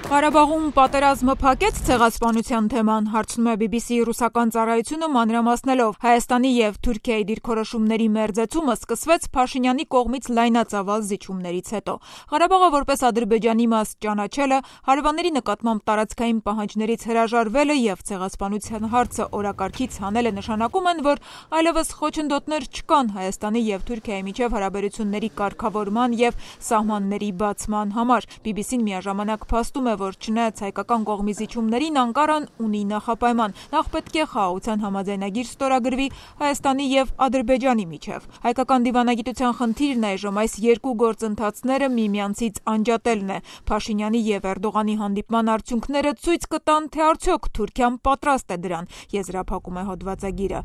Ղարաբաղում պատերազմը փակեց ցեղասպանության թեման, հարցնում է BBC ռուսական ծառայությունը մանրամասնելով։ Հայաստանի եւ Թուրքիայի դիրքորոշումների մերձեցումը սկսվեց Փաշինյանի կողմից լայնածավալ զիջումներից հետո։ Ղարաբաղը որպես Ադրբեջանի մաս ճանաչելը, հարևանների նկատմամբ տարածքային պահանջներից հրաժարվելը եւ ցեղասպանության հարցը օրակարգից հանելը նշանակում են, որ այլևս խոչընդոտներ չկան Հայաստանի եւ Թուրքիայի միջև հարաբերությունների կարգավորման եւ սահմանների բացման համար։ BBC-ն միաժամանակ փաստում է, որ չնայած հայկական կողմի զիջումներին Անկարան ունի նախապայման, նախ պետք է խաղաղության համաձայնագիր ստորագրվի Հայաստանի եւ Ադրբեջանի միջև։ Հայկական դիվանագիտության խնդիրն այժմ այս երկու գործընթացները միմյանցից անջատելն է։ Փաշինյանի եւ Էրդողանի հանդիպման արդյունքները ցույց կտան, թե արդյոք Թուրքիան պատրաստ է դրան, եզրափակում է հոդվածագիրը։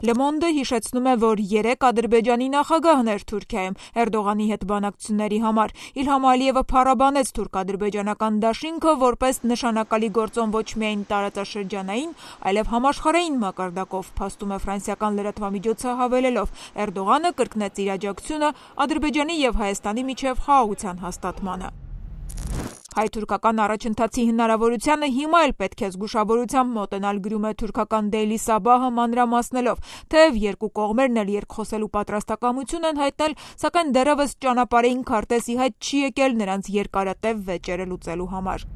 Le Monde հիշեցնում է, որ 3 Ադրբեջանի նախագահներ Թուրքիայում Էրդողանի հետ բանակցությունների համար։ Իլհամ Ալիևը փառաբանեց թուրք-ադրբեջանական դաշինքը որպես նշանակալի գործոն ոչ միայն տարածաշրջանային, այլև համաշխարհային մակարդակով, փաստում է ֆրանսիական լրատվամիջոցը հավելելով. Էրդողանը կրկնեց իր աջակցությունը Ադրբեջանի եւ Հայաստանի միջև խաղաղության հաստատմանը։ Հայ-թուրքական առաջընթացի հնարավորությանը հիմա էլ պետք է զգուշավորությամբ մոտենալ, գրում է թուրքական Daily Sabah-ը մանրամասնելով, թեև երկու կողմերն էլ երկխոսելու պատրաստակամություն են հայտնել, սակայն դեռևս ճանապարհային քարտեզի հետ չի եկել նրանց երկարատև վեճերը լուծելու համար։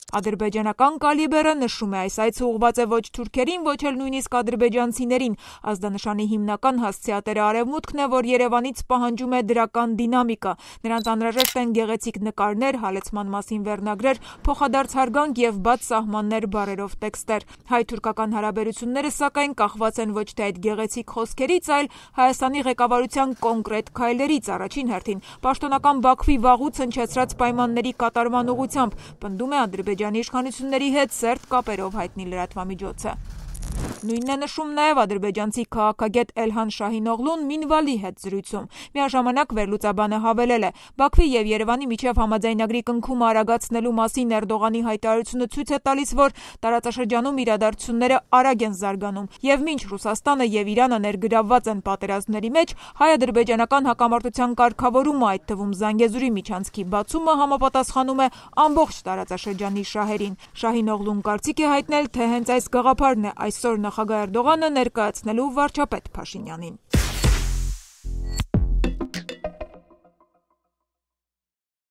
Ադրբեջանական կալիբերը նշում է, այս այցը ուղղված է ոչ թուրքերին, ոչ էլ նույնիսկ ադրբեջանցիներին։ Ազդանշանի հիմնական հասցեատերը Արևմուտքն է, որ Երևանից պահանջում է դրական դինամիկա։ Նրանց անհրաժեշտ են գեղեցիկ նկարներ, հալեցման մասին վերնագրեր, փոխադարձ հարգանք եւ բաց սահմաններ բառերով տեքստեր։ Հայ-թուրքական հարաբերությունները սակայն կախված են ոչ թե այդ գեղեցիկ խոսքերից, այլ Հայաստանի ղեկավարության կոնկրետ քայլերից, առաջին հերթին պաշտոնական Բաքվի վաղուց հնչեցրած պայմանների կատարման ուղղությամբ, պնդում է Ադրբեջանի իշխանությունների հետ սերտ կապերով հայտնի լրատվամիջոցը։ Նույնն է նշում նաև ադրբեջանցի քաղաքագետ Էլհան Շահինօղլուն Մինվալի հետ զրույցում։ Միաժամանակ վերլուծաբանը հավելել է. Բաքվի եւ Երևանի միջև համաձայնագրի կնքումը արագացնելու մասին Էրդողանի հայտարարությունը ցույց է տալիս, որ տարածաշրջանում իրադարձությունները արագ են զարգանում, եւ մինչ Ռուսաստանը եւ Իրանը ներգրավված են պատերազմների մեջ, հայ-ադրբեջանական հակամարտության կարգավորումը, այդ թվում Զանգեզուրի միջանցքի բացումը համապատասխանում է ամբողջ տարածաշրջանի շահերին։ Շահինօղլուն կարծիք է հայտնել, թե հենց այս գաղափարն է այսօր նախագահ Էրդողանը ներկայացնելու վարչապետ Փաշինյանին։